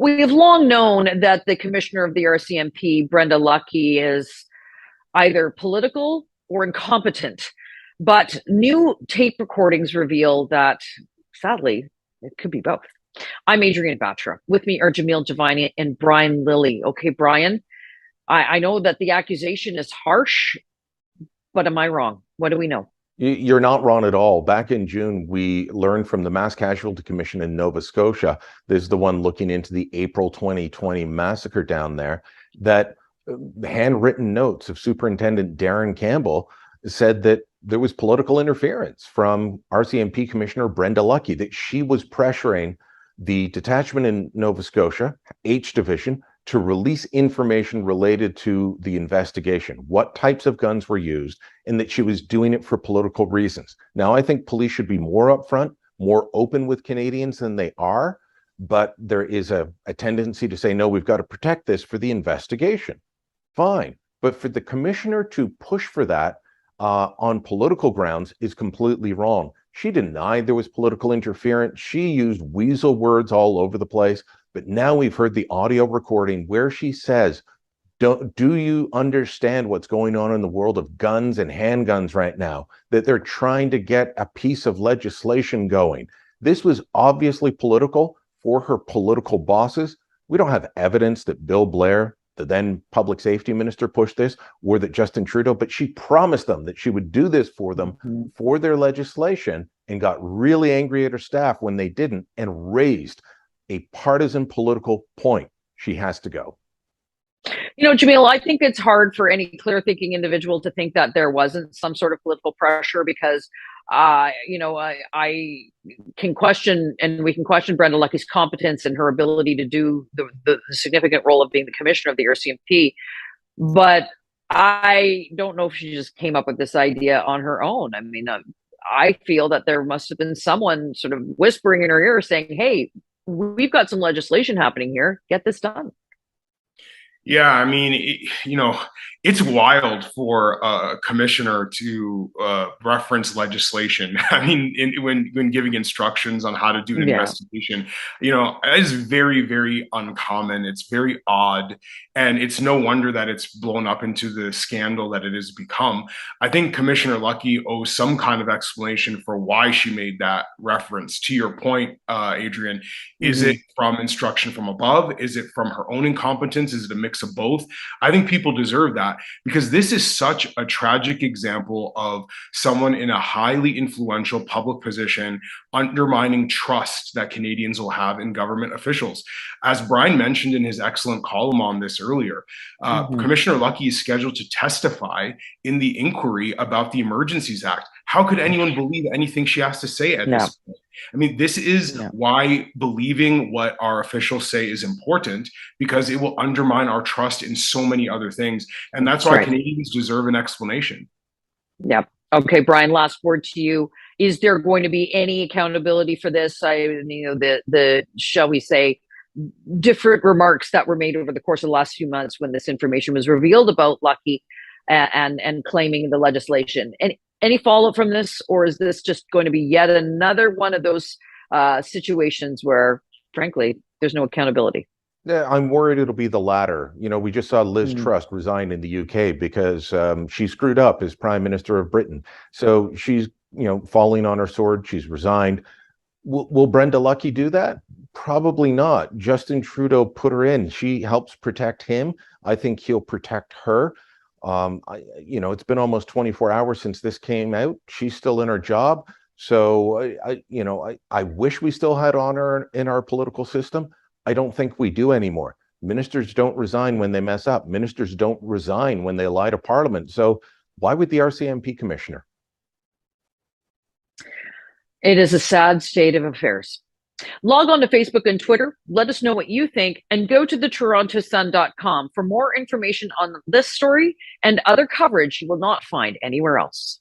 We have long known that the commissioner of the RCMP, Brenda Lucki, is either political or incompetent. But new tape recordings reveal that, sadly, it could be both. I'm Adrienne Batra. With me are Jamil Javani and Brian Lilley. Okay, Brian, I know that the accusation is harsh, but am I wrong? What do we know? You're not wrong at all. Back in June, we learned from the Mass Casualty Commission in Nova Scotia, this is the one looking into the April 2020 massacre down there, that handwritten notes of Superintendent Darren Campbell said that there was political interference from RCMP Commissioner Brenda Lucki, that she was pressuring the detachment in Nova Scotia, H Division, to release information related to the investigation, what types of guns were used, and that she was doing it for political reasons. Now, I think police should be more upfront, more open with Canadians than they are, but there is a tendency to say, no, we've got to protect this for the investigation. Fine. But for the commissioner to push for that on political grounds is completely wrong. She denied there was political interference. She used weasel words all over the place. But now we've heard the audio recording where she says, do you understand what's going on in the world of guns and handguns right now? That they're trying to get a piece of legislation going. This was obviously political for her political bosses. We don't have evidence that Bill Blair, the then public safety minister, pushed this, or that Justin Trudeau, but she promised them that she would do this for them for their legislation, and got really angry at her staff when they didn't, and raised a partisan political point. She has to go. You know, Jamil, I think it's hard for any clear-thinking individual to think that there wasn't some sort of political pressure because, I can question, and we can question Brenda Lucki's competence and her ability to do the significant role of being the commissioner of the RCMP. But I don't know if she just came up with this idea on her own. I mean, I feel that there must have been someone sort of whispering in her ear saying, hey, we've got some legislation happening here. Get this done. Yeah, I mean, it's wild for a commissioner to reference legislation. I mean, when giving instructions on how to do an investigation, it is very, very uncommon. It's very odd, and it's no wonder that it's blown up into the scandal that it has become. I think Commissioner Lucki owes some kind of explanation for why she made that reference. To your point, Adrienne, is it from instruction from above? Is it from her own incompetence? Is it a mix of both? I think people deserve that, because this is such a tragic example of someone in a highly influential public position undermining trust that Canadians will have in government officials. As Brian mentioned in his excellent column on this earlier, Commissioner Lucki is scheduled to testify in the inquiry about the Emergencies Act. How could anyone believe anything she has to say at this point? I mean, this is why believing what our officials say is important, because it will undermine our trust in so many other things. And that's why Canadians deserve an explanation. Yeah. Okay, Brian, last word to you. Is there going to be any accountability for this? The shall we say, different remarks that were made over the course of the last few months when this information was revealed about Lucki and claiming the legislation. And any follow-up from this, or is this just going to be yet another one of those situations where, frankly, there's no accountability? Yeah, I'm worried it'll be the latter. We just saw Liz Truss resign in the UK because she screwed up as Prime Minister of Britain. So she's, falling on her sword. She's resigned. Will Brenda Lucki do that? Probably not. Justin Trudeau put her in. She helps protect him. I think he'll protect her. It's been almost 24 hours since this came out. She's still in her job. So I wish we still had honor in our political system. I don't think we do anymore. Ministers don't resign when they mess up. Ministers don't resign when they lie to Parliament. So why would the RCMP commissioner? It is a sad state of affairs. Log on to Facebook and Twitter. Let us know what you think, and go to thetorontosun.com for more information on this story and other coverage you will not find anywhere else.